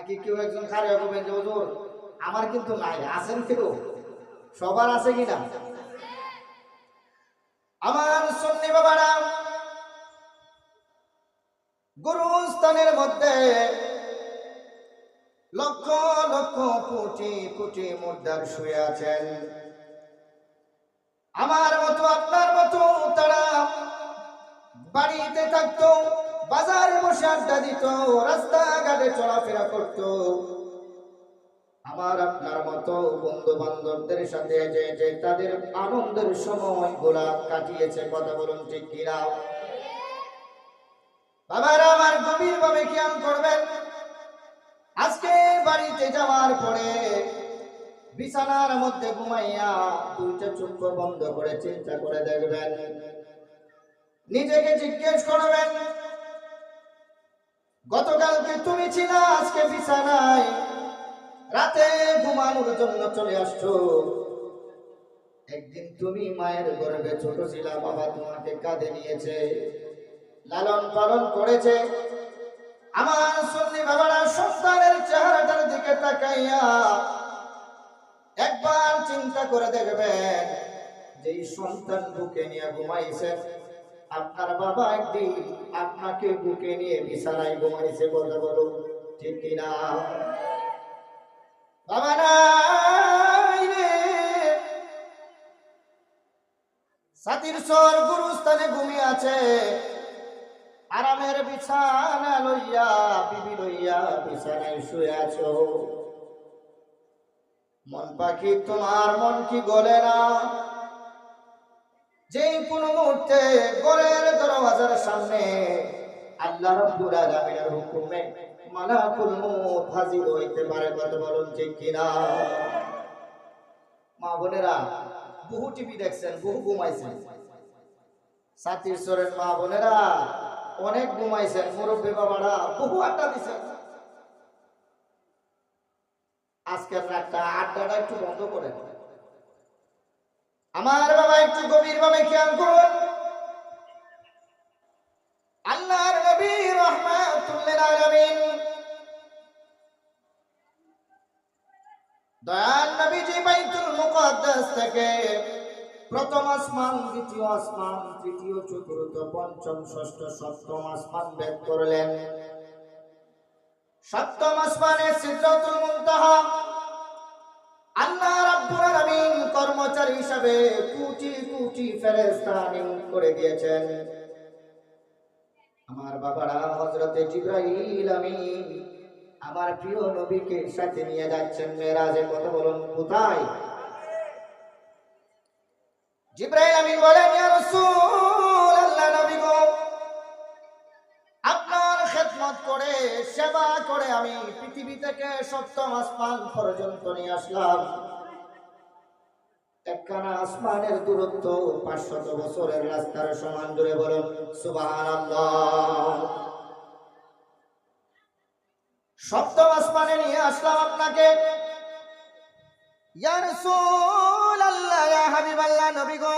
নাকি কেউ একজন খারাপ হবেন যে হুজুর আমার কিন্তু নাই, আছেন কেউ? সবার আছে কিনা? আমার সুন্নি বাবারা, গুরুস্থানের মধ্যে লক্ষ লক্ষ কোটি কোটি মুর্দার শুয়ে আছেন। আমার মতো আপনার মতো তারা বাড়িতে থাকতো, বাজারে বসে আড্ডা দিত, রাস্তাঘাটে চলাফেরা করত। আমার আপনার মতো বন্ধু বান্ধবদের সাথে যে তাদের আনন্দের সময় গুলা কাটিয়েছে। কথা বলুন ঠিক কিনা? বাবারা আমার গভীর ভাবে খেয়াল করবেন, আজকে বাড়িতে যাওয়ার পরে বিছানার মধ্যে ঘুমাইয়া দুইটা চক্ষু বন্ধ করে চিন্তা করে দেখবেন, নিজেকে জিজ্ঞেস করবেন, গতকালকে তুমি ছিলা আজকে বিছানায়, রাতে ঘুমানোর জন্য চলে আসছো। একদিন তুমি মায়ের গর্ভে ছোট ছিলা, বাবা তোমাকে কাঁধে নিয়েছে, লালন পালন করেছে। আমার সুন্নি বাবারা, সন্তানের চেহারাটার দিকে তাকাইয়া একবার চিন্তা করে দেখবেন, যে সন্তান বুকে নিয়ে ঘুমাইছেন, আপনার বাবা একদিন আপনাকে বুকে নিয়ে বিছানায় ঘুমাইছে। কথা বলুন ঠিক কিনা? বাবা নাই রে, সাতির সর গুরুস্থানে ঘুমিয়ে আছে, আরামের বিছানা লইয়া, বিবি লইয়া বিছানায় শুয়ে আছো। মন পাখি, তোমার মন কি গলে না? যে কোনো মুহূর্তে ঘরের দরওয়াজার সামনে আল্লাহ রাব্বুল আলামিনের হুকুমে মালাকুল মউত হাজির হইতে পারে। কথা বলুন ঠিক কিনা? মা বোনেরা, বহু টিভি দেখছেন, বহু ঘুমাইছেন। সাতির সরের মা বোনেরা অনেক ঘুমাইছেন, মুরব্বী বাবারা বহু আড্ডা দিচ্ছেন। আজকের রাতটা আড্ডাটা একটু বন্ধ করেন। আমার বাবা একটু গভীর ভাবে খেয়াল করুন। আল্লাহর নবী রাহমাতুল লিল আলামিন, দয়াল নবীজি বাইতুল মুকাদ্দাস থেকে প্রথম আসমান, দ্বিতীয় আসমান, তৃতীয়, চতুর্থ, পঞ্চম, ষষ্ঠ, সপ্তম আসমান ভেদ করলেন। সপ্তম আসমানে সিদরাতুল মুনতাহা আল্লাহ রাব্বুল আলামিন কর্মচারী হিসাবে কোটি কোটি ফেরেশতা নিয়োগ করে দিয়েছেন। আমার বাবারা, হযরতে জিবরাইল আমিন আমার প্রিয় নবীকে সাথে নিয়ে যাচ্ছেন মেরাজে। কথা বলুন কোথায়? জিবরাইল আমিন বলেন, ইয়া রাসূলুল্লাহ, নবী গো, আপনার খেদমত করে, সেবা করে আমি পৃথিবী থেকে সপ্তম আসমান পর্যন্ত নিয়ে আসলাম। একখানা আসমানের দূরত্ব 500 বছরের রাস্তার সমান। জুড়ে বলুন সুবহানাল্লাহ। সপ্তম আসমানে নিয়ে আসলাম আপনাকে। ইয়া রাসূলুল্লাহ, ইয়া হাবিবাল্লাহ, নবী গো,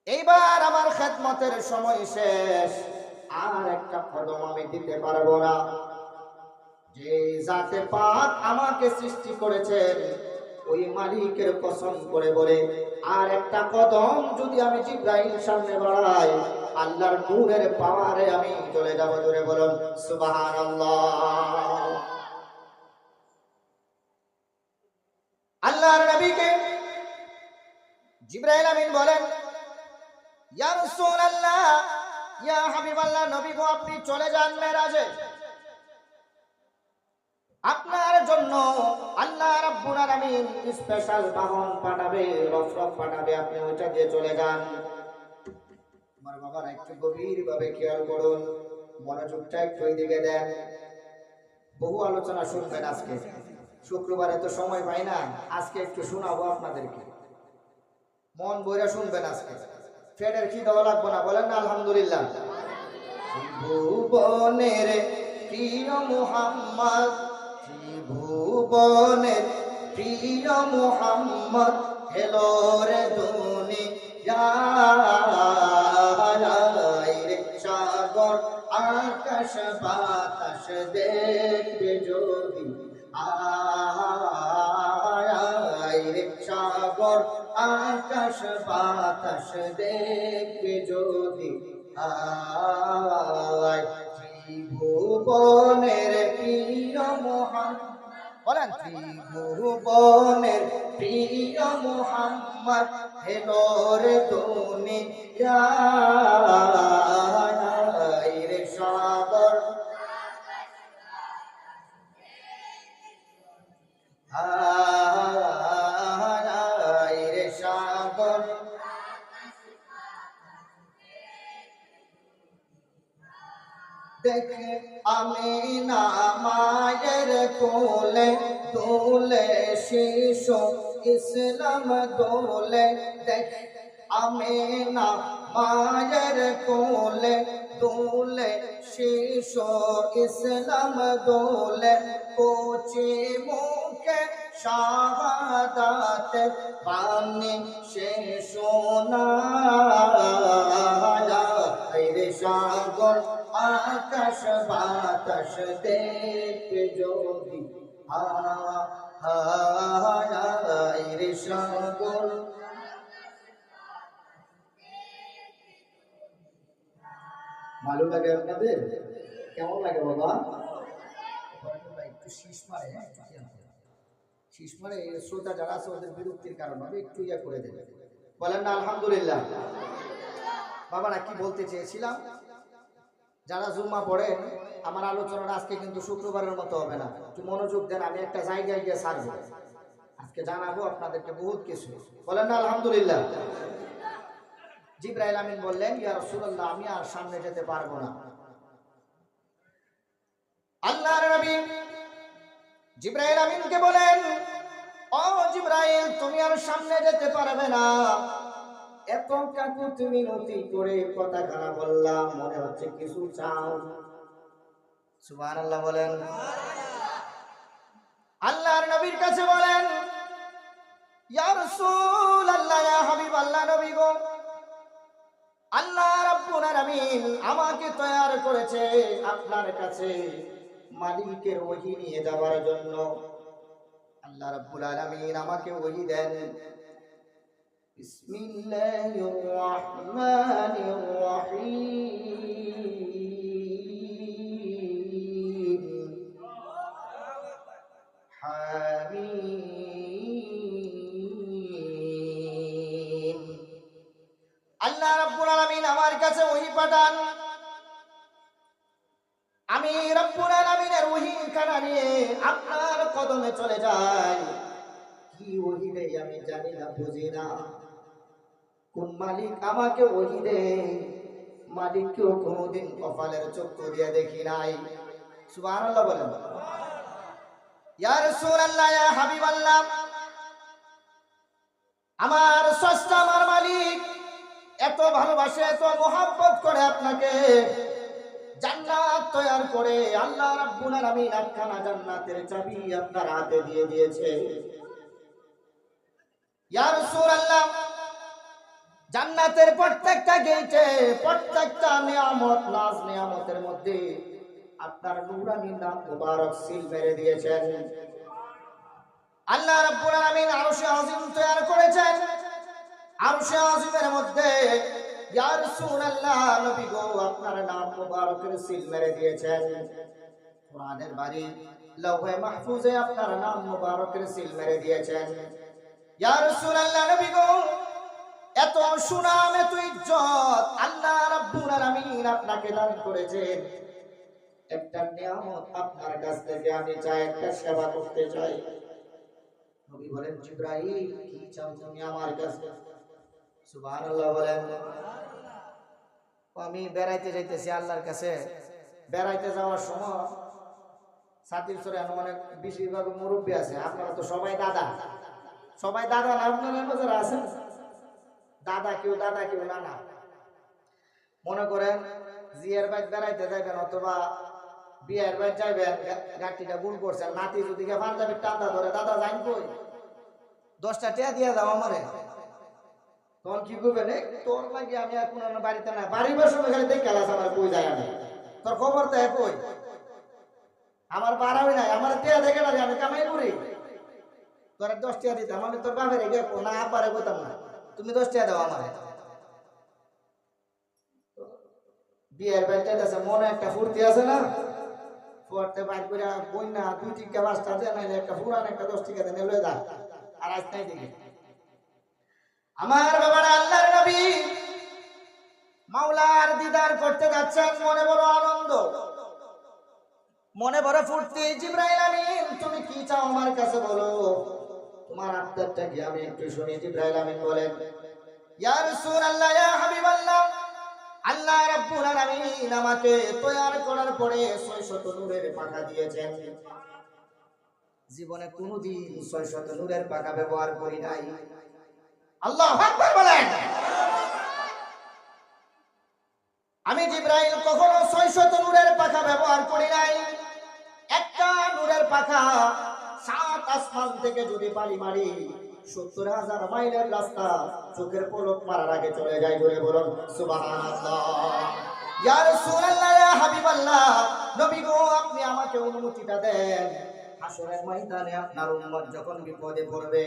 এইবার আমার খেদমতের সময় শেষ, আর একটা কদম আমি দিতে পারবো না। যে জাতে পাক আমাকে সৃষ্টি করেছেন, ওই মালিকের কসম করে বলে, আর একটা কদম যদি আমি জিবরাইল সামনে বাড়াই, আল্লাহর নূরের পাওয়ারে আমি চলে যাব। জোরে বলুন সুবহানাল্লাহ। আল্লাহর নবীকে জিবরাইল আমিন বলেন, ইয়া রাসূলুল্লাহ, ইয়া হাবিবাল্লাহ, নবী গো, আপনি চলে যান মেরাজে। আপনার জন্য আল্লাহ রাব্বুল আলামিন স্পেশাল বাহন পাঠাবে, রফরফ পাঠাবে, আপনি ওইটা দিয়ে চলে যান। আমার বাবার একটু গভীর ভাবে খেয়াল করুন, মনোযোগটা একটু ওইদিকে দেন। বহু আলোচনা শুনবেন আজকে, শুক্রবারে তো সময় পাই না, আজকে একটু শোনাবো আপনাদেরকে। মন বইরা শুনবেন আজকে, ফেডের কি দেওয়া লাগবো না, বলেন না আলহামদুলিল্লাহ। ভুবনের প্রিয় মুহাম্মদ, ভুবনের প্রিয় মুহাম্মদ, হেলো রে দুনিয়ায় রে। সাগর আকাশ বাতাস দেখবে যদি আয় রে সাগর আকাশ বাতাস দেখবে যদি আয় ত্রিভুবনের প্রিয় মহান বলেন ত্রিভুবনের প্রিয় মুহাম্মদ হেলোর দুনিয়ায় রে সাগর আয় রে সাগর দেখে আমি না মায়ের কোলে দোলে শিশু ইসলাম দোলে দেখ আমি না মায়ের কোলে দোলে শিশু ইসলাম দোলে কোচি মুখে শাহাদাত পানি সে সোনা রে সাগর আকাশ বাতাস দেখবে যদি আয় রে সাগর ভালো লাগে আপনাদের কেমন লাগে বাবা একটু শীষ মারে শীষ মারে শ্রোতা যারা আছে ওদের বিরক্তির কারণ হবে একটু ইয়া করে দেবে বলেন না আলহামদুলিল্লাহ বাবারা কি বলতে চেয়েছিলাম যারা জুম্মা পড়েন আমার আলোচনাটা আজকে কিন্তু শুক্রবারের মতো হবে না একটু মনোযোগ দেন আমি একটা জায়গায় গিয়ে ছাড়বো আজকে জানাবো আপনাদেরকে বহুত কিছু বলেন না আলহামদুলিল্লাহ জিবরাইল আমিন বললেন ইয়া রাসূলুল্লাহ আমি আর সামনে যেতে পারবো না আল্লাহর নবী জিবরাইল আমিনকে বলেন ও জিবরাইল তুমি আর সামনে যেতে পারবে না এত কাকুতি মিনতি করে কথা খানা বললাম মনে হচ্ছে কিছু চাও সুবহানাল্লাহ বলেন আল্লাহর নবীর কাছে বলেন ইয়া রাসূলুল্লাহ ইয়া হাবিবাল্লাহ নবী গো আল্লাহ রাব্বুল আলামিন আমাকে তৈয়ার করেছে আপনার কাছে মালিকের ওহী নিয়ে যাওয়ার জন্য আল্লাহ রাব্বুল আলামিন আমাকে ওহী দেন বিসমিল্লাহির রহমানির রহিম হামিম আল্লাহ রাব্বুল আলামিন আমার কাছে ওহী পাঠান আমি রব্বুল আলামিনের ওহী খানা নিয়ে আপনার কদমে চলে যাই কি ওহী দেই আমি জানি না বুঝি না কোন মালিক আমাকে ওহী দেয় মালিককেও কোনোদিন কপালের চক্ষু দিয়ে দেখি নাই সুবহানাল্লাহ বলেন ইয়া রাসূলুল্লাহ ইয়া হাবিবাল্লাহ আমার স্রষ্টা আমার মালিক এত ভালোবাসে এত মোহাব্বত করে আপনাকে জান্নাত তৈয়ার করে আল্লাহ রাব্বুল আলামিন একখানা জান্নাতের চাবি আপনার হাতে দিয়ে দিয়েছে ইয়া রাসূলুল্লাহ জান্নাতের প্রত্যেকটা গেটে প্রত্যেকটা নিয়ামত নাজ নিয়ামতের মধ্যে আপনার নূরানী নাম মুবারক সিল মেরে দিয়েছেন আল্লাহ রাব্বুল আলামিন আরশে আজিম তৈয়ার করেছেন আরশে আজিমের মধ্যে ইয়া রাসূলুল্লাহ নবী গো আপনার নাম মুবারকের সিল মেরে দিয়েছেন কোরআনের বাড়ি লৌহে মাহফুজে আপনার নাম মুবারকের সিল মেরে দিয়েছেন ইয়া রাসূলুল্লাহ নবী গো এত সুনাম এত ইজ্জত আল্লাহ রাব্বুল আলামিন আপনাকে দান করেছেন একটা নিয়ামত আপনার কাছ থেকে আমি চাই একটা সেবা করতে চাই নবী বলেন জিবরাইল কি চাও তুমি আমার কাছে সুবহানাল্লাহ বলেন আমি বেড়াইতে যাইতেছি আল্লাহর কাছে বেড়াইতে যাওয়ার সময় সাথীর চরে অনেক বেশিরভাগ মুরব্বী আছে আপনারা তো সবাই দাদা না আপনারা যারা আছেন দাদা কেউ নানা মনে করেন জিয়ার বাইক বেড়াইতে যাবেন অথবা বিয়ের বাইক যাইবেন গাড়িটা গুণ করছেন নাতি যদি পাঞ্জাবির টান্দা ধরে দাদা যাইন কই 10টা টাকা দিয়ে দাও আমারে তখন কি করবেন তোর লাগে আমি এখন বাড়িতে না বাড়ির সময় খালি দেখে গেলাস আমার কই যায় আমি তোর খবর তো কই আমার বাড়াবি নাই, আমার টিয়া দেখে না আমি কামাই করি, তোর 10 টাকা দিতাম, আমি তোর বাপের গে না আব্বারে কইতাম না, তুমি 10 টাকা দাও আমারে। বিয়ের বেলটা আছে, মনে একটা ফুর্তি আছে না, ফুয়ারতে বাইর করে বন্যা 2 টিকা 5 টাকা দেয়, নাইলে একটা পুরান একটা 10 টাকা দেয় লয়ে যা, আর আজ নাই দেখি। আমার বাবারা আল্লাহর নবী মাওলার দিদার করতে যাচ্ছেন, মনে বড় আনন্দ, মনে বড় ফুর্তি। জিবরাইল আমিন তুমি কি চাও আমার কাছে বলো, তোমার আবদারটা কি আমি একটু শুনি। জিবরাইল আমিন বলেন, ইয়া রাসূলুল্লাহ, ইয়া হাবিবাল্লাহ, আল্লাহ রাব্বুল আলামিন আমাকে তৈয়ার করার পরে 600 নূরের পাখা দিয়েছেন, জীবনে কোনোদিন 600 নূরের পাখা ব্যবহার করি নাই। আল্লাহু আকবার বলেন। আমি জিবরাইল কখনো 600 নূরের পাখা ব্যবহার করি নাই। একটা নূরের পাখা 7 আসমান থেকে যদি পানি মারি 70,000 মাইলের রাস্তা চোখের পলক মারার আগে চলে যায়। বলে বলুন সুবহানাল্লাহ। ইয়া রাসূলুল্লাহ, ইয়া হাবিবাল্লাহ, নবী গো আপনি আমাকে অনুমতিটা দেন, হাসরের ময়দানে আপনার উম্মত যখন বিপদে পড়বে,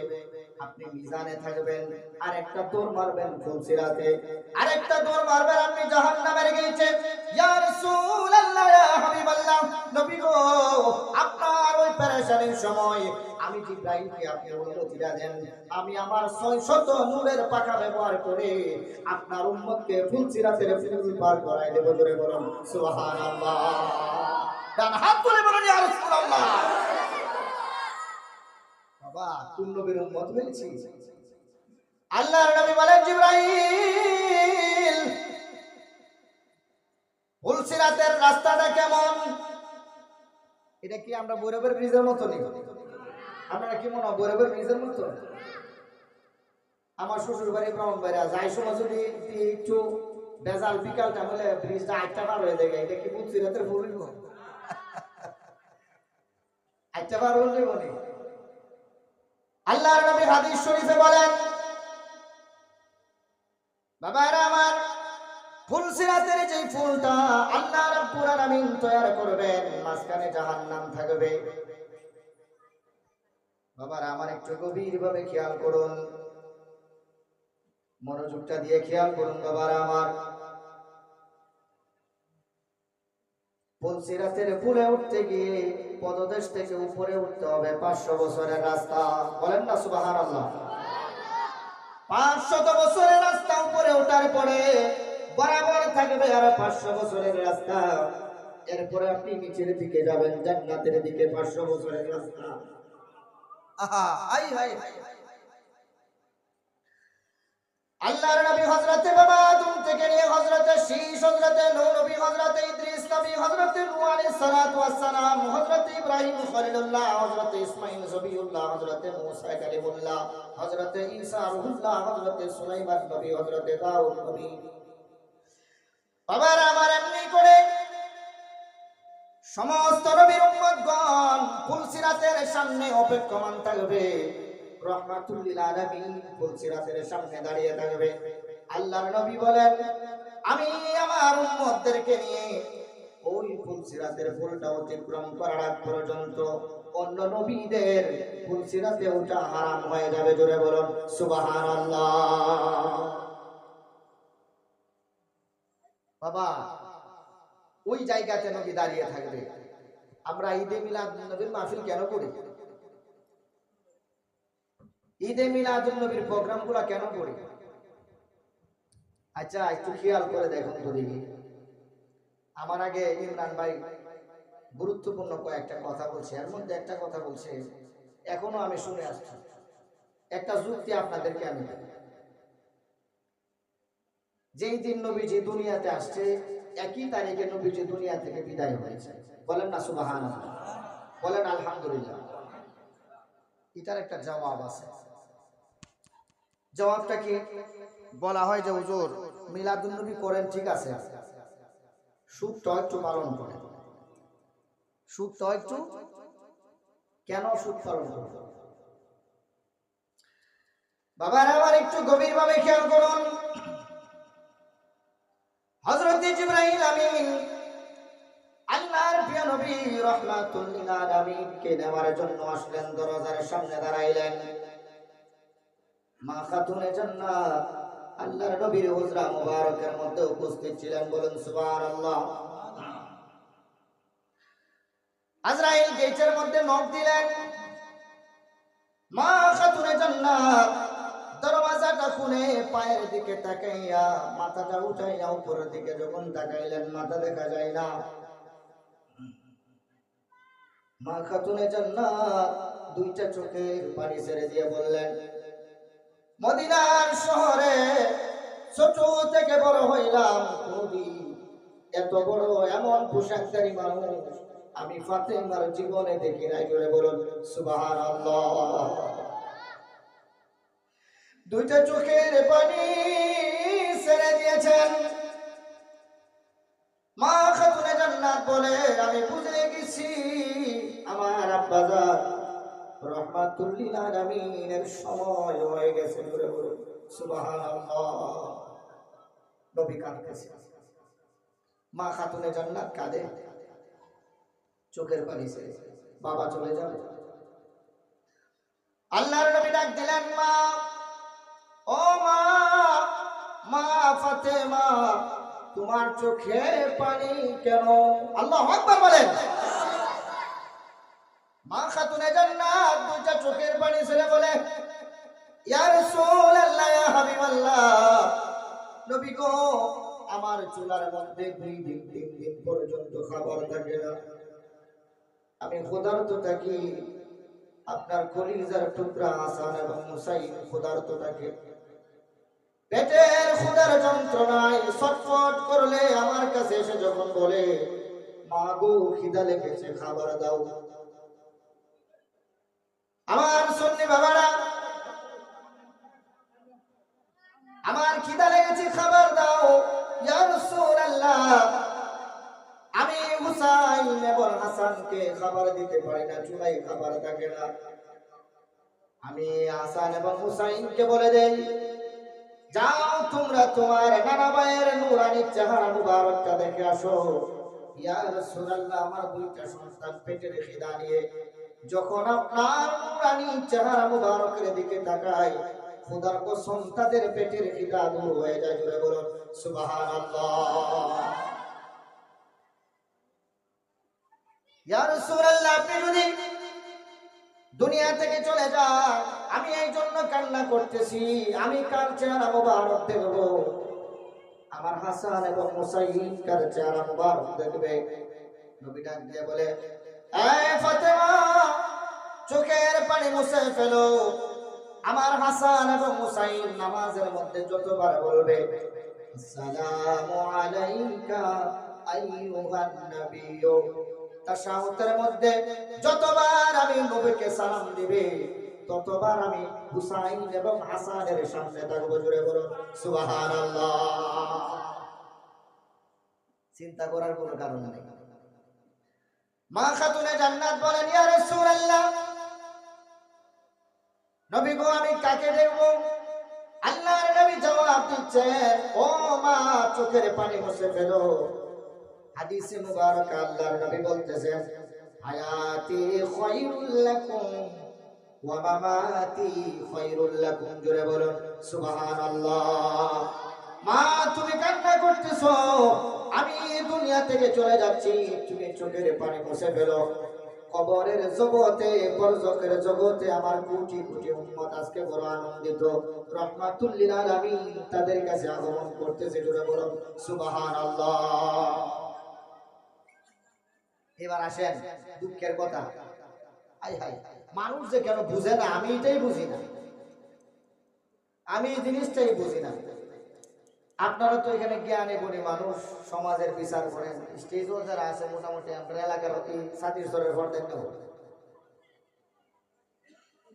আপনি মিজানে থাকবেন, আর একটা দৌড় মারবেন ফুলসিরাতে, আর একটা দৌড় মারবেন আপনি জাহান্নামের গেটে। ইয়া রাসূলুল্লাহ, ইয়া হাবিবাল্লাহ, নবী গো আপনার ওই পেরেশানির সময় আমি জিবরাইলকে আপনি অনুমতিটা দেন, আমি আমার 600 নূরের পাখা ব্যবহার করে আপনার উম্মতকে ফুলসিরাতের ফুল পার করাই দেব। জোরে বলুন সুবহানাল্লাহ। ডান হাত তুলে বলুন ইয়া রাসূলুল্লাহ। বাবা কোন নবীর উম্মত হয়েছি। আল্লাহর নবী বলেন, জিবরাইল ফুলসিরাতের রাস্তাটা কেমন? এটা কি আমরা বৈরবের ব্রিজের মতো নেই? আপনারা কি মনে হয় বৈরবের ব্রিজের মতো? আমার শ্বশুর বাড়ি ব্রাহ্মণবাড়িয়া, যাই সময় যদি একটু বেজাল বিকালটা হলে ব্রিজটা 8টা পার হয়ে যায়, এটা কি ফুলসিরাতের ফুল? 8টা পার হয়ে যাবে। আল্লাহর নবী হাদিস শরীফে বলেন, বাবারা আমার, ফুলসিরাতের যে ফুলটা আল্লাহ রাব্বুল আলামিন তৈয়ার করবেন, মাঝখানে জাহান্নাম থাকবে। বাবারা আমার একটু গভীরভাবে খেয়াল করুন, মনোযোগটা দিয়ে খেয়াল করুন। বাবারা আমার, ফুলসিরাতের ফুলে উঠতে গিয়ে পদদেশ থেকে উপরে উঠতে হবে 500 বছরের রাস্তা। বলেন না সুবহানাল্লাহ। 500 বছরের রাস্তা উপরে ওঠার পরে বরাবর থাকবে আর 500 বছরের রাস্তা। এরপরে আপনি নিচের দিকে যাবেন জান্নাতের দিকে, 500 বছরের রাস্তা। আহা হাই হাই। আল্লাহর নবী হযরতে বাবা আদম থেকে নিয়ে হযরতে শীশ, হযরতে নূহ নবী, হযরতে ইদ্রিস নবী, হযরতে নূহ আলাইহিস সালাতু ওয়াস সালাম, হযরতে ইব্রাহিম খলিলুল্লাহ, হযরতে ইসমাঈল জবিউল্লাহ, হযরতে মূসা কালিমুল্লাহ, হযরতে ঈসা রূহুল্লাহ, হযরতে সুলাইমান নবী, হযরতে দাউদ নবী। বাবারা আমার, এমনি করে সমস্ত নবীর উম্মতগণ ফুলসিরাতের সামনে অপেক্ষমান থাকবে। রাহমাতুল লিল আলামিন ফুলসিরাতের সামনে দাঁড়িয়ে থাকবে। আল্লাহর নবী বলেন, আমি আমার উম্মতদেরকে নিয়ে ওই ফুলসিরাতের ফুলটা অতিক্রম করার আগ পর্যন্ত অন্য নবীদের ফুলসিরাতে ওঠা হারাম হয়ে যাবে। জোরে বলুন সুবহানাল্লাহ। বাবা ওই জায়গাতে নবী দাঁড়িয়ে থাকবে। আমরা ঈদে মিলাদ নবীর মাহফিল কেন করি? ঈদে মিলাদুন নবীর প্রোগ্রামগুলো কেন করি? আচ্ছা একটু খেয়াল করে দেখুন তো দেখি। আমার আগে ইমরান ভাই গুরুত্বপূর্ণ কয়েকটা কথা বলছে, এর মধ্যে একটা কথা বলছে এখনো আমি শুনে আসছি। একটা যুক্তি আপনাদেরকে আমি দেব। যেই দিন নবীজি দুনিয়াতে আসছে একই তারিখে নবীজি দুনিয়া থেকে বিদায় হয়েছে। বলেন না সুবহানাল্লাহ, বলেন আলহামদুলিল্লাহ। এটার একটা জবাব আছে। জবাবটা কি? বলা হয় যে হুজুর মিলাদুন নবী করেন ঠিক আছে, সুখটা একটু পালন করেন। সুখটা একটু কেন সুখ পালন করেন? বাবার আমার একটু গভীরভাবে খেয়াল করুন। হযরত জিবরাইল আমিন আল্লাহর প্রিয় নবী রাহমাতুল লিল আলামিন কে নেওয়ার জন্য আসলেন, দরজার সামনে দাঁড়াইলেন। মা খাতুনে জান্নাত আল্লাহর নবীর হুজরা মুবারকের মধ্যে উপস্থিত ছিলেন। বলুন সুবহানাল্লাহ। আজরাইল গেটের মধ্যে নক দিলেন। মা খাতুনে জান্নাত দরওয়াজাটা খুলে পায়ের দিকে তাকাইয়া মাথাটা উঠাইয়া উপরের দিকে যখন তাকাইলেন, মাথা দেখা যায় না। মা খাতুনে জান্নাত দুইটা চোখের পানি ছেড়ে দিয়ে বললেন, মদিনার শহরে ছোট থেকে বড় হইলাম, কোনদিন এত বড় এমন পোশাকধারী মানুষ আমি ফাতেমার জীবনে দেখি নাই। জোরে বলুন সুবহানাল্লাহ। দুইটা চোখের পানি ছেড়ে দিয়েছেন। মা খাতুনে জান্নাত বলে, আমি বুঝে গেছি আমার আব্বাজান রাহমাতুল লিল আলামিনের সময় হয়ে গেছে। জোরে বলুন সুবহানাল্লাহ। নবী কাঁদতেছে, মা খাতুনে জান্নাত কাঁদে, চোখের পানি ছেড়ে, বাবা চলে যাবে। আল্লাহর নবী ডাক দিলেন, মা, ও মা, মা ফাতেমা, তোমার চোখে পানি কেন? আল্লাহু আকবার বলেন। মা খাতুনে জান্নাত দুইটা চোখের পানি ছেড়ে বলে, ইয়া রাসূলুল্লাহ, ইয়া হাবিবাল্লাহ, নবী গো, আমার চুলার মধ্যে 2 দিন 3 দিন পর্যন্ত খাবার থাকে না, আমি ক্ষুধার্ত থাকি। আপনার কলিজার টুকরা হাসান এবং হুসাইন ক্ষুধার্ত থাকে। পেটের ক্ষুধার যন্ত্রণায় ছটফট করলে আমার কাছে এসে যখন বলে, মা গো খিদা লেগেছে, খাবার দাও। আমার সুন্নি বাবারা, আমার খিদা লেগেছে, খাবার দাও। ইয়া রাসূলুল্লাহ, আমি হুসাইন এবং হাসানকে খাবার দিতে পারি না, চুলায় খাবার থাকে না। আমি হাসান এবং হুসাইনকে বলে দেই, যাও তোমরা তোমার নানা ভাইয়ের নূরানি চেহারা মুবারকটা দেখে আসো। ইয়া রাসূলুল্লাহ, আমার দুইটা সন্তান পেটের খিদা নিয়ে যখন আপনার নূরানি চেহারা মুবারকের দিকে তাকায়, খোদার কসম তাদের পেটের খিদা দূর হয়ে যায়। জোরে বলুন সুবহানাল্লাহ। ইয়া রাসূলুল্লাহ, আপনি যদি দুনিয়া থেকে চলে যান, আমি এই জন্য কান্না করতেছি, আমি কার চেহারা মুবারক দেখব? আমার হাসান এবং হুসাইন কার চেহারা মুবারক দেখবে? নবী ডাক দিয়ে বলে, এই ফাতেমা, চোখের পানি মুছে ফেলো। আমার হাসান এবং হুসাইন নামাজের মধ্যে যতবার বলবে, আসসালামু আলাইকা আইয়ুহান নবিয়্যু, তাশাহুদের মধ্যে যতবার আমি নবীকে সালাম দিবে, ততবার আমি হুসাইন এবং হাসানের সামনে থাকবো। জোরে বলুন সুবহানাল্লাহ। চিন্তা করার কোনো কারণ নেই। মা খাতুনে জান্নাত বলেন, ইয়া রাসূলুল্লাহ, নবী গো, আমি কাকে দেখব? আল্লাহর নবী জবাব দিচ্ছেন, ও মা, চোখের পানি মুছে ফেলো। হাদিসে মুবারক আল্লাহর নবী বলতেছেন, হায়াতি খায়রুল লাকুম ওয়া মামাতি খায়রুল লাকুম। জোরে বলুন সুবহানাল্লাহ। মা, তুমি কান্না করতেছো, আমি দুনিয়া থেকে চলে যাচ্ছি, তুমি চোখের পানি মুছে ফেলো। কবরের জগতে, বরজখের জগতে আমার কোটি কোটি উম্মত আজকে বড় আনন্দিত, রাহমাতুল লিল আলামিন তাদের কাছে আগমন করতেছে। জোরে বলুন সুবহানাল্লাহ। এবার আসেন দুঃখের কথা। হাই হাই, মানুষ যে কেন বুঝে না, আমি এটাই বুঝি না, আমি এই জিনিসটাই বুঝি না। আপনারা তো এখানে জ্ঞানী গুণী মানুষ, সমাজের বিচার করেন, স্টেজও যারা আছে মোটামুটি আপনার এলাকার এই ছাতির স্তরের পর্দায় নেব।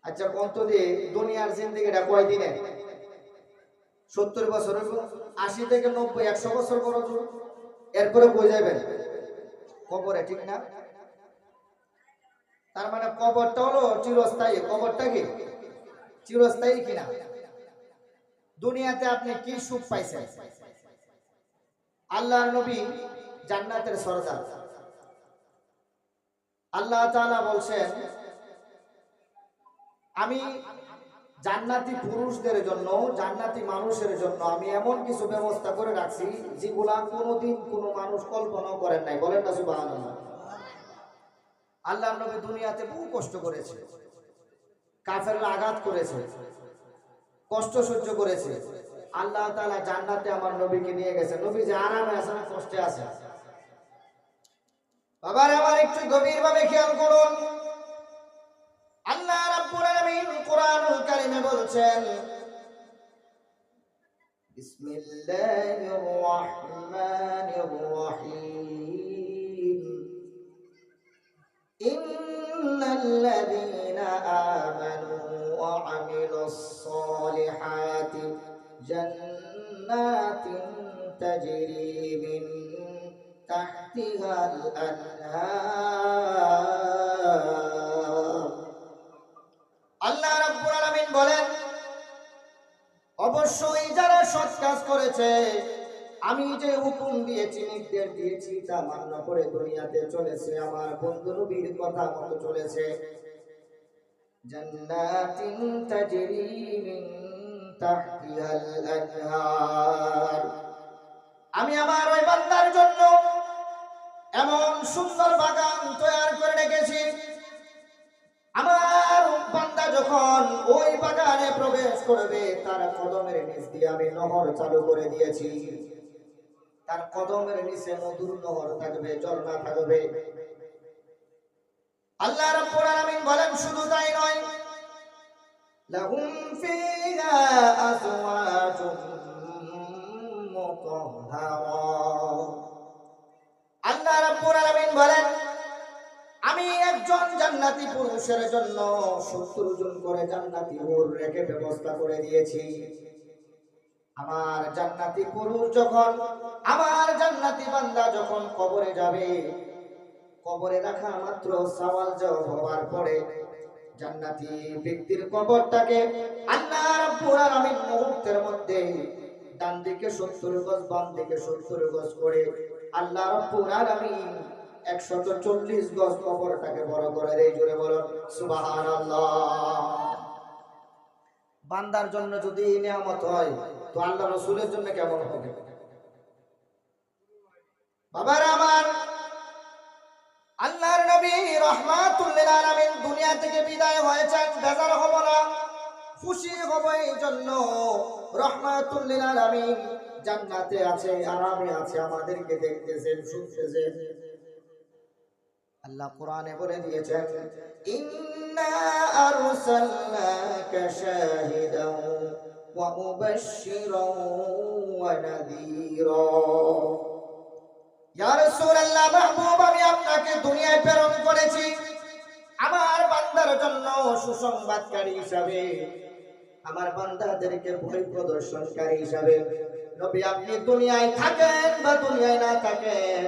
আচ্ছা, কত দিয়ে দুনিয়ার জিন্দেগিটা কয় দিনে? 70 বছর, 80 থেকে 90, 100 বছর বড় জোর, এরপরে কই যাবেন? কবরে, ঠিক না? তার মানে কবরটা হলো চিরস্থায়ী। কবরটা কি চিরস্থায়ী কিনা? দুনিয়াতে আপনি কি সুখ পাইছেন? আল্লাহর নবী জান্নাতের সরদার, আল্লাহ তাআলা বলছেন, আমি জান্নাতি পুরুষদের জন্য, জান্নাতি মানুষের জন্য আমি এমন কিছু ব্যবস্থা করে রাখছি যেগুলা কোনোদিন কোনো মানুষ কল্পনাও করেন নাই। বলেন না সুবহানাল্লাহ। আল্লাহর নবী দুনিয়াতে বহু কষ্ট করেছে, কাফেররা আঘাত করেছে, কষ্ট সহ্য করেছে। আল্লাহ তাআলা জান্নাতে আমার নবীকে নিয়ে গেছে। নবী যে আরামে আছে না কষ্টে আছে? বাবার আমার একটু গভীরভাবে খেয়াল করুন। আল্লাহ রাব্বুল আলামিন কোরআনুল কারীমে বলছেন, বিসমিল্লাহির রহমানির রহিম, ইন্নাল্লাযীনা আমানু ওয়া আমিলুস সালিহাতি জান্নাতিন তাজরি মিন তাহতিহাল আনহার। আল্লাহ রাব্বুল আলামিন বলেন, অবশ্যই যারা সৎ কাজ করেছে, আমি যে হুকুম দিয়েছি, নির্দেশ দিয়েছি, তা মান্য করে দুনিয়াতে চলেছে, আমার বন্ধু নবীর কথা মতো চলেছে, জান্নাতিন তাজরি মিন তাহতিহাল আনহার, আমি আমার ওই বান্দার জন্য এমন সুন্দর বাগান তৈরি করে রেখেছি, আমার বান্দা যখন ওই বাগানে প্রবেশ করবে তার কদমের নিচ দিয়ে আমি নহর চালু করে দিয়েছি, তার কদমের নিচে মধুর নহর থাকবে, ঝর্ণা থাকবে। আল্লাহ রাব্বুল আলামিন বলেন, শুধু তাই নয়, লাহুম ফিহা আজওয়াজুম মুতাহহারা। আল্লাহ রাব্বুল আলামিন বলেন, আমি একজন জান্নাতি পুরুষের জন্য 70 জন করে জান্নাতি হুর রেখে ব্যবস্থা করে দিয়েছি। আমার জান্নাতি পুরুষ যখন, আমার জান্নাতি বান্দা যখন কবরে যাবে, কবরে রাখা মাত্র সওয়াল জবাব হওয়ার পরে জান্নাতি ব্যক্তির কবরটাকে আল্লাহ রাব্বুল আলামিন মুহূর্তের মধ্যে ডান দিকে 70 গজ, বাম দিকে 70 গজ করে আল্লাহ রাব্বুল আলামিন 140 গজ কবরটাকে বড় করে দেয়। জোরে বলুন সুবহানাল্লাহ। বান্দার জন্য যদি এই নিয়ামত হয়, তো আল্লাহ রাসূলের জন্য কেমন হবে? বাবার আমার, আল্লাহর নবী রাহমাতুল লিল আলামিন দুনিয়া থেকে বিদায় হয়েছেন, বেজার হব না, খুশি হব। এই জন্য রাহমাতুল লিল আলামিন জান্নাতে আছে, আরামে আছে, আমাদেরকে দেখতেছেন, শুনতেছেন। আল্লাহ কোরআনে বলে দিয়েছেন, ইন্না আরসালনাকা শাহিদাও ওয়া মুবাশশিরাও ওয়া নাযীরা। ইয়া রাসূলুল্লাহ, মাহবুব, আমি আপনাকে দুনিয়ায় প্রেরণ করেছি আমার বান্দার জন্য সুসংবাদকারী হিসাবে, আমার বান্দাদেরকে ভয় প্রদর্শনকারী হিসাবে। নবী, আপনি দুনিয়ায় থাকেন বা দুনিয়ায় না থাকেন,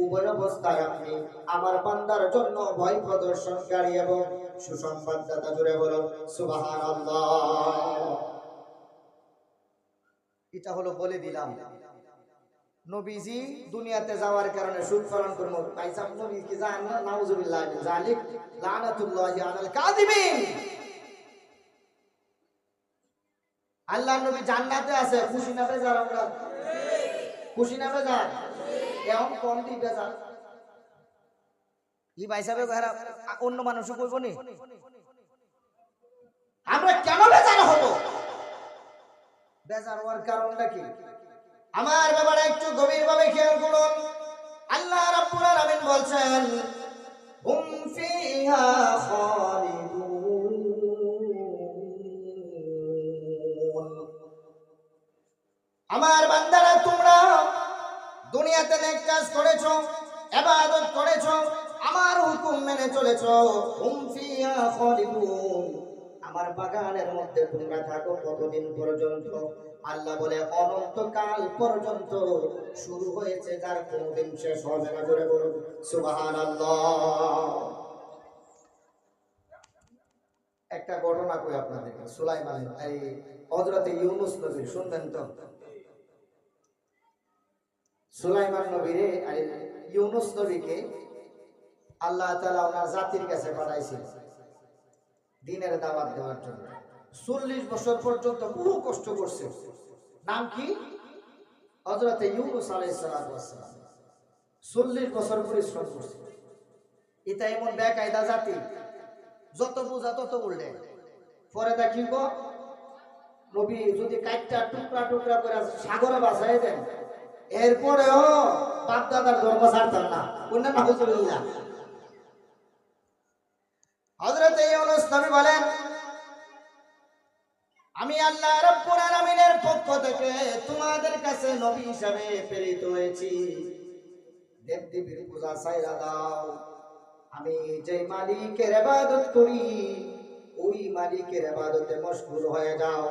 উভয় অবস্থায় আপনি আমার বান্দার জন্য ভয় প্রদর্শনকারী এবং সুসংবাদদাতা। জুড়ে বলুন সুবহানাল্লাহ। এটা হলো বলে দিলাম, নবীজি দুনিয়াতে যাওয়ার কারণে সুখ পালন করব। পাইসাম নবী কি জানেন না? নাউজুবিল্লাহ মিন যালিক, লানাতুল্লাহি আলাল কাযিবিন। আল্লাহ নবী জান্নাতে আছে, খুশি না বেজার? আমরা খুশি না বেজার? এখন কম দি বেজার ই ভাই সাহেব, অন্য মানুষ কইব নি আমরা কেন বেজার হব? বেজার হওয়ার কারণটা কি? আমার ব্যাপারে একটু গভীরভাবে খেয়াল করুন। আল্লাহ রাব্বুল আলামিন বলছেন, হুম ফিহা খালিদুন। আমার বান্দারা, তোমরা দুনিয়াতে নেক কাজ করেছো, ইবাদত করেছো, আমার হুকুম মেনে চলেছো, হুম ফিহা খালিদুন, আমার বাগানের মধ্যে তোমরা থাকো। কতদিন পর্যন্ত? আল্লাহ বলে, অনন্তকাল পর্যন্ত। শুরু হয়েছে, তার কোনদিন শেষ হবে না। জোরে বলুন সুবহানাল্লাহ। একটা ঘটনা কই আপনাদেরকে, সুলাইমান, এই হযরত ইউনূস নবী, শুনবেন তো? সুলাইমান নবীরে, ইউনূস নবীকে আল্লাহ তাআলা ওনার জাতির কাছে পাঠাইছেন দ্বীনের দাওয়াত দেওয়ার জন্য। 40 বছর পর্যন্ত বহু কষ্ট করছে। নাম কি? হযরত ইউনূস আলাইহিস সালাম। 40 বছর পরিশ্রম করছে। এটা এমন বেকায়দা জাতি, যত বোঝা তত উল্টে। পরে দেখিব নবী যদি কাইটটা টুকরা টুকরা করে সাগরে বাসায় দেন, এরপরেও বাপ দাদার ধর্ম ছাড়তেন না। কোন না হুজুরিল্লাহ। হযরত ইউনূস নবী বলেন, আমি আল্লাহ রাব্বুল আলামিনের পক্ষ থেকে তোমাদের কাছে নবী হিসেবে প্রেরিত হয়েছি। দেব দেবীর পূজা ছাইড়া দাও। আমি যে মালিকের ইবাদত করি ওই মালিকের ইবাদতে মশগুল হয়ে যাও।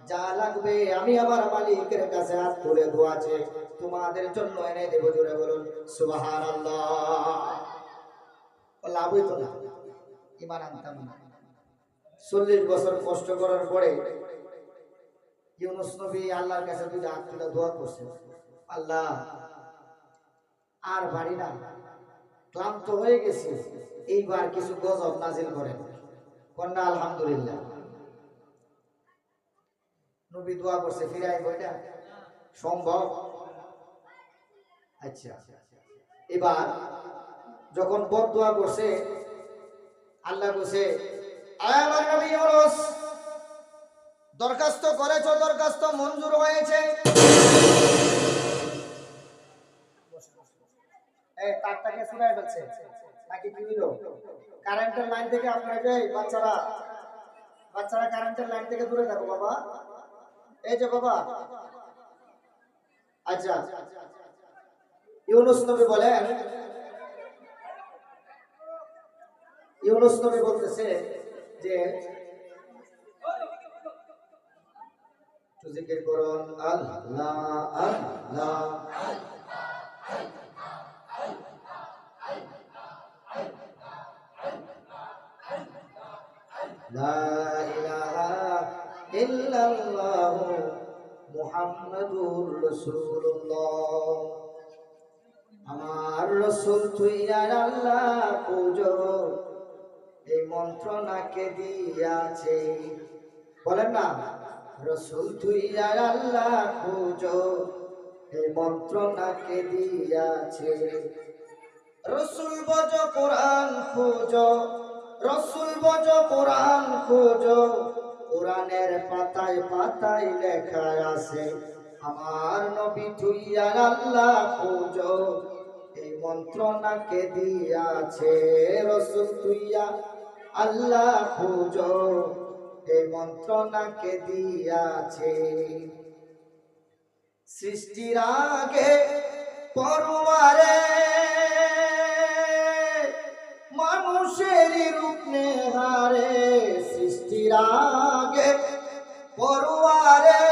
যা লাগবে আমি আমার মালিকের কাছে হাত তুলে দোয়া চেয়ে তোমাদের জন্য এনে দেব। জোরে বলুন সুবহানাল্লাহ। লাভ হইতো না, ঈমান আনতাম না। 40 বছর কষ্ট করার পরে ইউনূস নবী আল্লাহর কাছে দুইটা হাত তুলে দোয়া করছে, আল্লাহ আর পারি না, ক্লান্ত হয়ে গেছি, এইবার কিছু গজব নাজিল করেন। কন্যা আলহামদুলিল্লাহ। নবী দোয়া করছে, ফিরাই বইটা সম্ভব? আচ্ছা, এবার যখন বদদোয়া করছে, আল্লাহ বলছে, আয় আমার নবী ইউনূস, দরখাস্ত করেছো, দরখাস্ত মঞ্জুর হয়েছে। এই তারটাকে ছুঁড়াই ফেলছে নাকি কি হলো? কারেন্টের লাইন থেকে আপনাকে বাচ্চারা কারেন্টের লাইন থেকে দূরে থাকো বাবা। এই যে বাবা। আচ্ছা, ইউনূস নবী বলেন, ইউনূস নবী বলতেছে যে জিকির করুন আল্লাহ আল্লাহ লা ইলাহা ইল্লাল্লাহ মুহাম্মাদুর রাসূলুল্লাহ। আমার রাসূল তুই আর আল্লাহ পূজো, এই মন্ত্র নাকে দিয়াছে। বলেন না, রাসূল তুই আর আল্লাহ পূজো, এই মন্ত্র নাকে দিয়াছে। রাসূল বজ কোরআন খুঁজো, রাসূল বজ কোরআন খুঁজো, কোরআনের পাতায় পাতায় লেখা আছে আমার নবী তুই আর আল্লাহ পূজো, এই মন্ত্র নাকে দিয়াছে। রাসূল তুই আর আল্লাহ পূজো, এই মন্ত্র নাকে দিয়াছে। সৃষ্টির আগে পরবারে মানুষের রূপ নেহারে, সৃষ্টির আগে পরবারে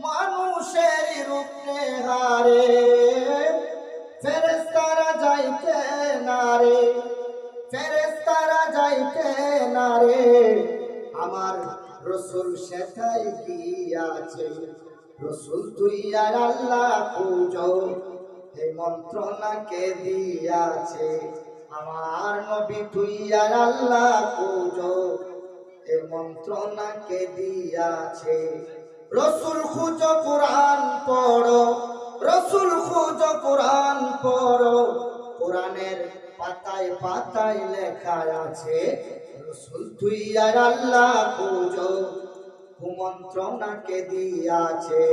মানুষের রূপ নেহারে, ফেরেশতারা যাইতে নারে, ফেরেশতারা যাইতে নারে, আমার রাসূল সেটাই গিয়াছে। রাসূল তুই আর আল্লাহ পূজো, এই মন্ত্র নাকে দিয়াছে আমার নবী তুই আর আল্লাহ পূজো, এই মন্ত্র নাকে দিয়াছে। রাসূল খুঁজো কোরআন পড়ো, রাসূল খুঁজো কোরআন পড়ো, কোরআনের পাতায় পাতায় লেখা আছে রাসূল তুই আর আল্লাহ পূজো, কুমন্ত্র নাকে দিয়াছে।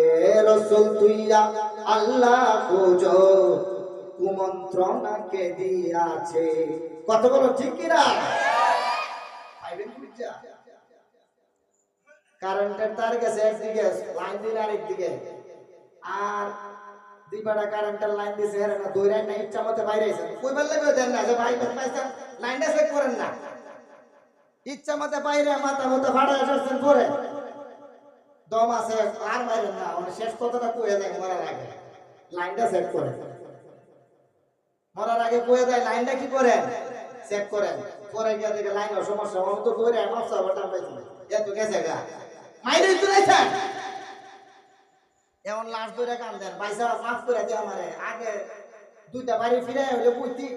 রাসূল তুই আর আল্লাহ পূজো, কুমন্ত্র নাকে দিয়াছে। কত বলো ঠিক কিনা? পাইবেন বুঝা? কারেন্টের তার গেছে একদিকে, লাইন দিলে আরেকদিকে, আর দুই পাড়া কারেন্টের লাইন দিয়েছে, হেরে না দৌড়াই না, ইচ্ছা মতো বাইরে আইছেন, কইবার লাগে দেন না যে ভাই পাইছেন লাইনটা চেক করেন না, ইচ্ছা মতো বাইরে মাথা মতো ফাড়া এসেছেন পরে দম আছে আর বাইরেন না, মানে শেষ কথাটা কয়ে দেয় মরার আগে লাইনটা চেক করে, মরার আগে কয়ে দেয় লাইনটা কি করেন চেক করেন, পরে গিয়ে দেখে লাইনের সমস্যা, আমি তো দৌড়ে নষ্ট বটাম পাইছি এত গেছে গা মাইরে তুলেছেন এমন লাশ ধরে কান দেন, ভাইসা মাফ করে দিয়ে আমারে, আগে দুইটা বাড়ি ফিরে হইলে বুঝতি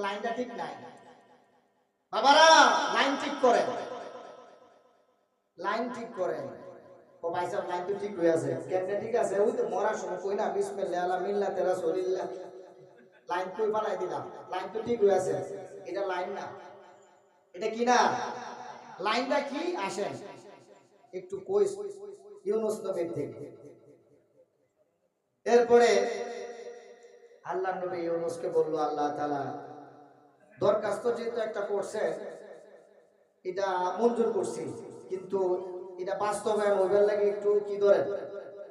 লাইনটা ঠিক নাই। বাবারা লাইন ঠিক করেন, লাইন ঠিক করেন। ও ভাই সাহেব লাইন তো ঠিক হয়ে আছে, কেমনে ঠিক আছে? ওই তো মরার সময় কই না বিসমিল্লাহ আলা মিল্লাতে রাসূলিল্লাহ, লাইন কই বানাই দিলাম, লাইন তো ঠিক হয়ে আছে। এটা লাইন না, এটা কি না? লাইনটা কি আসেন একটু কই ইউনূস নবীর থেকে। এরপরে আল্লাহ নবী ইউনূসকে বলল, আল্লাহ তাআলা দরখাস্ত যেহেতু একটা করছে এটা মঞ্জুর করছি, কিন্তু এটা বাস্তবায়ন হইবার লাগে একটু কি ধরেন,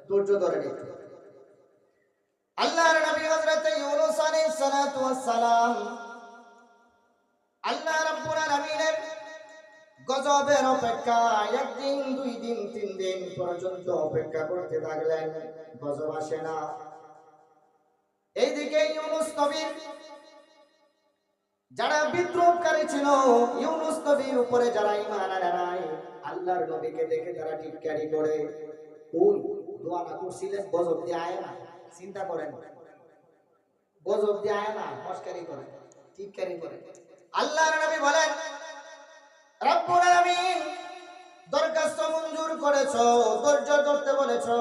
ধৈর্য ধরেন একটু। আল্লাহর নবী হযরত ইউনূস আলাইহিস সালাতু ওয়াস সালাম আল্লাহ রাব্বুল আলামিনের গজবের অপেক্ষা একদিন, দুই দিন, তিন দিন পর্যন্ত অপেক্ষা করতে থাকলেন, গজব আসে না। এইদিকে ইউনূস নবীর যারা বিদ্রোহকারী ছিল, ইউনূস নবীর উপরে যারা ঈমান আনে নাই, আল্লাহর নবীকে দেখে তারা টিটকারি করে। ওই দোয়া না করছিলেন গজব দিয়ে আয় না, চিন্তা করেন, গজব দিয়ে আয় না, মস্কারি করে, টিটকারি করে। আল্লাহর নবী বলেন, রব্বুল আলামিন দরখাস্ত মঞ্জুর করেছো, ধৈর্য ধরতে বলেছো,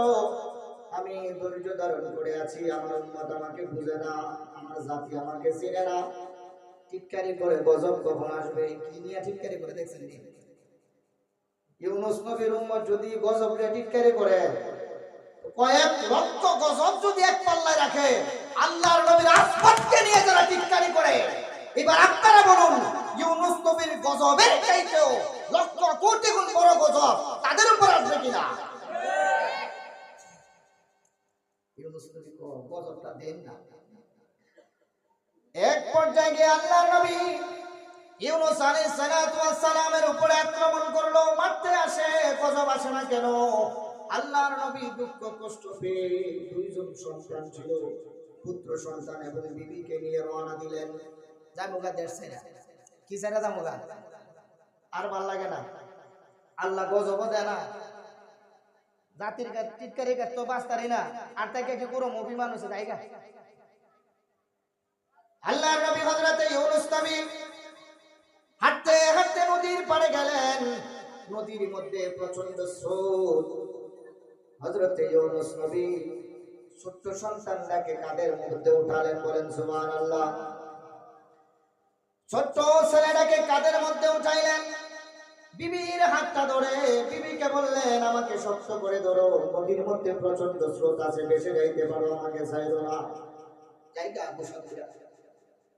আমি ধৈর্য ধারণ করে আছি। আমার উম্মত আমাকে বুঝে না, আমার জাতি আমাকে চিনে না, টিটকারি করে গজব কখন আসবে কি নিয়ে টিটকারি করে দেখছেন নি? ইউনূস নবীর উম্মত যদি গজব নিয়ে টিটকারি করে, কয়েক লক্ষ গজব যদি এক পাল্লায় রাখে, আল্লাহর নবীর আসমানকে নিয়ে যারা টিটকারি করে, এবার আপনারা বলুন ইউনূস নবীর গজবের চাইতেও লক্ষ কোটি গুণ বড় গজব তাদের উপর আসবে কিনা? ইউনূস নবী গজবটা দেন না। এক পর্যায়ে গিয়ে আল্লাহর নবী ইউনূস আলাইহিস সালাতু ওয়াস সালামের উপরে আক্রমণ করলো, মারতে আসে, গজব আসে না কেন? আল্লাহর নবী দুঃখ কষ্ট পেয়ে দুইজন সন্তান ছিল, পুত্র সন্তান এবং বিবিকে নিয়ে রওনা দিলেন। জামুগা দেশে না কি জায়গা জামুগা আর ভাল লাগে না, আল্লাহ গজব দেয় না, জাতির টিটকারি তো বাস্তারি না, আর তাকে কি পুরো মুভি মানুষ জায়গা। আল্লাহর নবী হযরত ইউনূস নবী হাঁটতে হাঁটতে নদীর পাড়ে গেলেন, নদীর মধ্যে প্রচন্ড স্রোত। হযরত ইউনূস নবী ছোট্ট সন্তানটাকে কাঁধের মধ্যে উঠালেন, বলেন সুবহানাল্লাহ। ছোট্ট ছেলেটাকে কাঁধের মধ্যে উঠাইলেন, বিবির হাতটা ধরে বিবিকে বললেন, আমাকে শক্ত করে ধরো, নদীর মধ্যে প্রচন্ড স্রোত আছে, ভেসে যাইতে পারো, আমাকে ছাইড়ো না। জায়গা বসাতে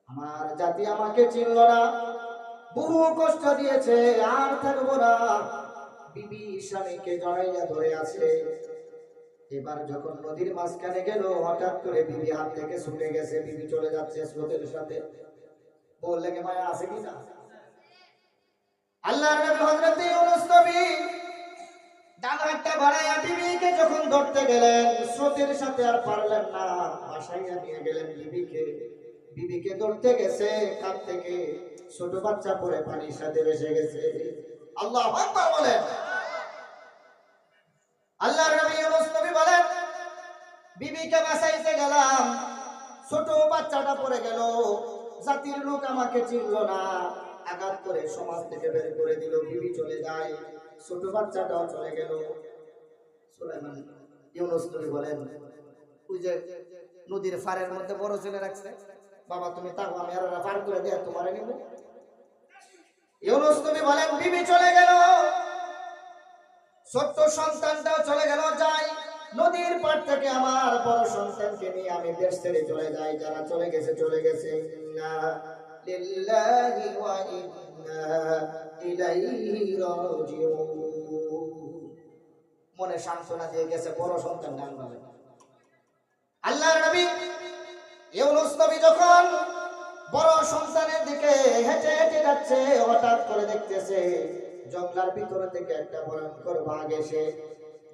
আমার জাতি আমাকে চিনল না, বহু কষ্ট দিয়েছে, আর থাকবো না। বিবি স্বামীকে জড়াইয়া ধরে আছে। এবার যখন নদীর মাঝখানে গেল, হঠাৎ করে বিবি হাত থেকে ছুটে গেছে, বিবি চলে যাচ্ছে স্রোতের সাথে। বললে কি মায়া আছে কিনা? আল্লাহর নবী হযরত ইউনূস নবী ডান হাতটা বাড়াইয়া বিবিকে যখন ধরতে গেলেন, স্রোতের সাথে আর পারলেন না, ভাসাইয়া নিয়ে গেলেন বিবিকে। বিবিকে ধরতে গেছে, কাঁধ থেকে ছোট বাচ্চা পড়ে পানির সাথে ভেসে গেছে। আল্লাহু আকবার বলেন। আল্লাহর নবী ইউনূস নবী বলেন, বিবিকে বাঁচাইতে গেলাম, ছোট বাচ্চাটা পড়ে গেল, জাতির লোক আমাকে চিনল না, আঘাত করে সমাজ থেকে বের করে দিল, বিবি চলে যায়, ছোট বাচ্চাটাও চলে গেল। সুলাইমান ইউনূস নবী বলেন, ওই যে নদীর ফারের মধ্যে বড় ছেলে রাখছে, বাবা তুমি তাও আমি আর পার করে দেয়া তোমারে নিব। ইউনূস নবী বলেন, বিবি চলে গেল, ছোট্ট সন্তানটাও চলে গেল, যাই নদীর পাড় থেকে আমার বড় সন্তানকে নিয়ে আমি দেশ ছেড়ে চলে যাই। যারা চলে গেছে চলে গেছে, ইন্না লিল্লাহি ওয়া ইন্না ইলাইহি রাজিউন। মনে সান্ত্বনা দিয়ে গেছে বড় সন্তান নাম বলে। আল্লাহর নবী ইউনূস নবী যখন বড় সন্তানের দিকে হেঁটে হেঁটে যাচ্ছে, হঠাৎ করে দেখতেছে জঙ্গলার ভিতর থেকে একটা ভয়ঙ্কর বাঘ এসে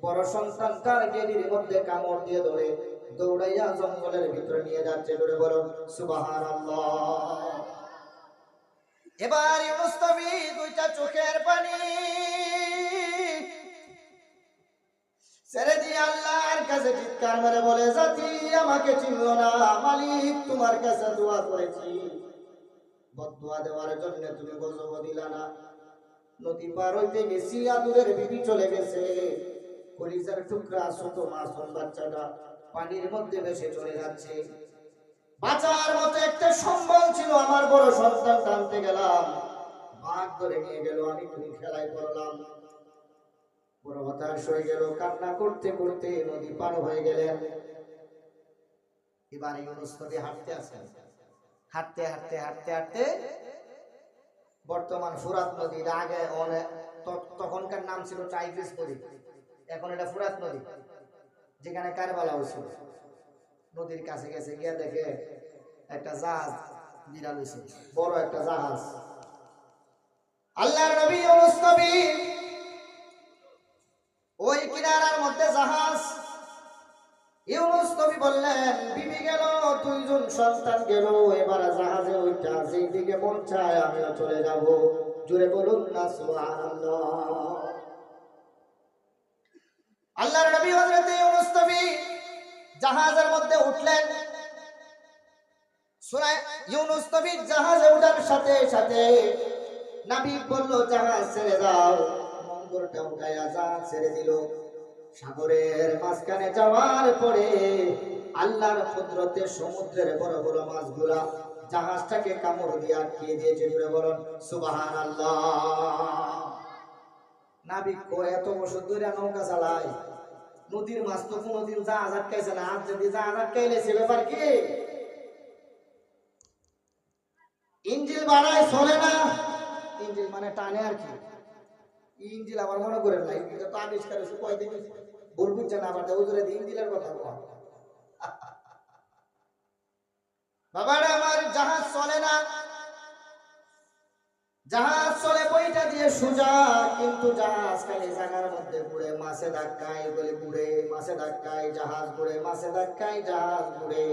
বড় সন্তানটার গেরির মধ্যে কামড় দিয়ে ধরে দৌড়াইয়া জঙ্গলের ভিতরে নিয়ে যাচ্ছে। ধরে বলো সুবহানাল্লাহ। এবার ইউনূস নবী দুইটা চোখের পানি ছেড়ে দিয়ে আল্লাহর কাছে চিৎকার মেরে বলে, জাতি আমাকে চিনলো না, মালিক তোমার কাছে দোয়া করেছি, বদদুয়া দেওয়ার জন্য তুমি গজব দিলা না। নদী পার হইতে গেছি, আদুরের বিবি চলে গেছে, কলিজার টুকরা ছোট মাসুম বাচ্চাটা পানির মধ্যে ভেসে চলে যাচ্ছে। বাঁচার মতো একটা সম্বল ছিল, আমার বড় সন্তান টানতে গেলাম, বাঘ ধরে নিয়ে গেল, আমি তুমি খেলায় পড়লাম। বড় হতাশ হয়ে গেল, কান্না করতে করতে নদী পার হয়ে গেলেন। এবার ইউনূস নবী হাঁটতে আসেন, হাঁটতে হাঁটতে হাঁটতে হাঁটতে বর্তমান ফুরাত নদীর আগে তখনকার নাম ছিল টাইগ্রিস নদী, এখন এটা ফুরাত নদী, যেখানে কারবালা হয়েছিল। নদীর কাছে গেছে, গিয়ে দেখে একটা জাহাজ বিড়াল হয়েছে, বড় একটা জাহাজ। আল্লাহর নবী ইউনূস নবী ওই কিনারার মধ্যে জাহাজ। ইউনূস নবী বললেন, বিবি গেল, দুইজন সন্তান গেল, এবার জাহাজে ওইটা যেই দিকে মন চায় আমিও চলে যাব। জোরে বলুন না সুবহানাল্লাহ। আল্লাহর নবী হযরত ইউনূস নবী জাহাজের মধ্যে উঠলেন। সূরা ইউনূস নবী জাহাজে ওঠার সাথে সাথে নবী বলল, জাহাজ ছেড়ে দাও। মঙ্গলটা উঠায়া জাহাজ ছেড়ে দিল। সাগরের মাঝখানে যাওয়ার পরে আল্লাহর কুদরতে সমুদ্রের বড় বড় মাছগুলা জাহাজটাকে কামড় দিয়ে আটকে দিয়েছে। জুড়ে বলুন সুবহানাল্লাহ। নাবিক এত বছর ধরে নৌকা চালায়, নদীর মাছ তো কোনোদিন জাহাজ আটকাইছে না। আজ যদি জাহাজ আটকাইলে সে ব্যাপার কি? ইঞ্জিল বাড়ায় চলে না, ইঞ্জিল মানে টানে আর কি। ইঞ্জিল আবার মনে করেন না, এটা তো আবিষ্কার হয়েছে কয়দিন, ভুল বুঝছে না, আবার ওজরে ইঞ্জিলের কথা বলা। বাবারা আমার, জাহাজ চলে না, জাহাজ চলে বইটা দিয়ে সোজা, কিন্তু জাহাজ খালি জায়গার মধ্যে ঘুরে, মাছে ধাক্কায় বলে ঘুরে, মাছে ধাক্কায় জাহাজ ঘুরে, মাছে ধাক্কায় জাহাজ ঘুরে।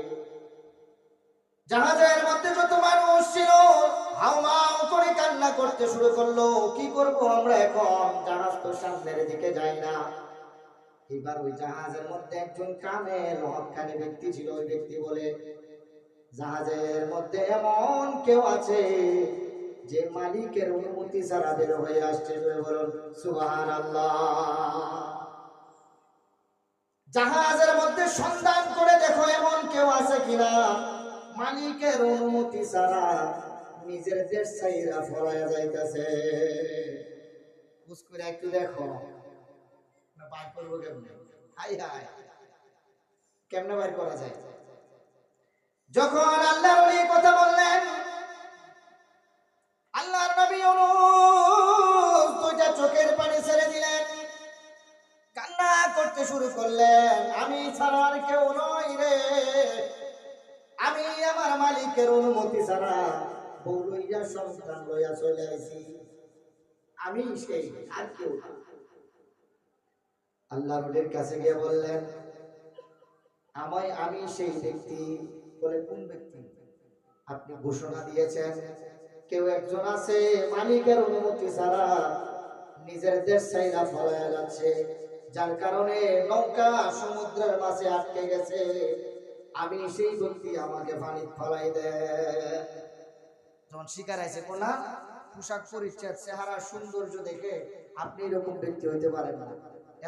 জাহাজের মধ্যে যত মানুষ ছিল হাউমাউ করে কান্না করতে শুরু করলো, কি করব আমরা এখন, জাহাজ তো সামনের দিকে যায় না। এবার ওই জাহাজের মধ্যে একজন কামেল হক্কানি ব্যক্তি ছিল। ওই ব্যক্তি বলে, জাহাজের মধ্যে এমন কেউ আছে যে মালিকের অনুমতি ছাড়া বের হয়ে আসছে। বলুন সুবহানাল্লাহ। জাহাজের মধ্যে সন্ধান করে দেখো এমন কেউ আছে কিনা মালিকের অনুমতি ছাড়া নিজের দেশ ছাইরা ফলায়া যাইতেছে। বুঝ করে একটু দেখো না, বাইর করবো কেমনে? হাই হাই, কেমনে বাইর করা যায়? যখন আল্লাহর ওলি কথা বললেন, আল্লাহর নবী ইউনূস দুইটা চোখের পানি ছেড়ে দিলেন, কান্না করতে শুরু করলেন, আমি ছাড়া আর কেউ নয় রে, আমি আমার মালিকের অনুমতি ছাড়া বউ লইয়া সন্তান লইয়া চলে আসি, আমি সেই, আর কেউ না। আল্লাহর ওলির কাছে গিয়ে বললেন, আমি সেই ব্যক্তি। বলে, কোন ব্যক্তি? আপনি ঘোষণা দিয়েছেন কেউ একজন আছে মালিকের অনুমতি ছাড়া নিজের দেশ ছাইরা ফলায়া যাচ্ছে, যার কারণে নৌকা সমুদ্রের মাঝে আটকে গেছে, আমি সেই ব্যক্তি, আমাকে পানি ফলাই দেয়। যখন শিকার আছে কোনা পোশাক পরিচ্ছদ চেহারা সৌন্দর্য দেখে আপনি এরকম ব্যক্তি হইতে পারেন না,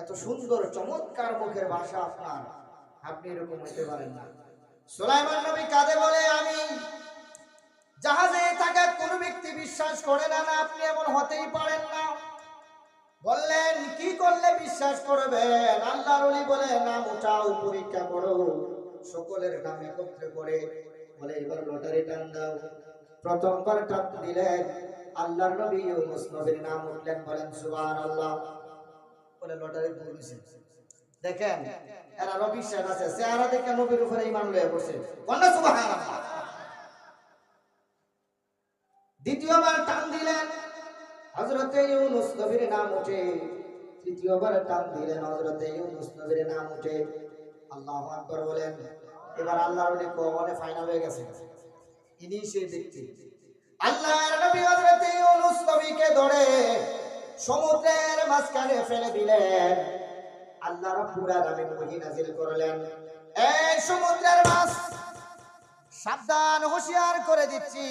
এত সুন্দর চমৎকার মুখের ভাষা আপনার, আপনি এরকম হইতে পারেন না। সুলাইমান নবী কাঁদে বলে, আমি জাহাজে থাকা কোন ব্যক্তি বিশ্বাস করে না, আপনি এমন হতেই পারেন না। বললেন, কি করলে বিশ্বাস করবেন? আল্লাহর ওলি বলে, নাম উঠাও, পরীক্ষা করো, সকলের নাম একত্রে করে বলে, এবার লটারি টান দাও। প্রথমবার টান দিলেন, আল্লাহর নবী ইউনূস নবীর নাম উঠলেন, বলেন সুবহানাল্লাহ। বলে লটারি ধরেছে, দেখেন এরা বিশ্বাস আছে, চেহারা দেখে নবীর উপরে ঈমান লয়ে বসে, বলেন সুবহানাল্লাহ। দ্বিতীয়বার টান দিলেন, হযরতে ইউনূস নবীর নাম ওঠে। তৃতীয়বার টান দিলেন, হযরতে ইউনূস নবীর নাম ওঠে। আল্লাহু আকবার বলেন। এবার আল্লাহর ওলি কোনে ফাইনাল হয়ে গেছে, ইনি সেই ব্যক্তি। আল্লাহর নবী হযরতে ইউনূস নবীকে ধরে সমুদ্রের মাঝখানে ফেলে দিলেন। আল্লাহ রাব্বুল আলামিন ওহী নাযিল করলেন, এই সমুদ্রের মাছ, সাবধান, হুঁশিয়ার করে দিচ্ছি,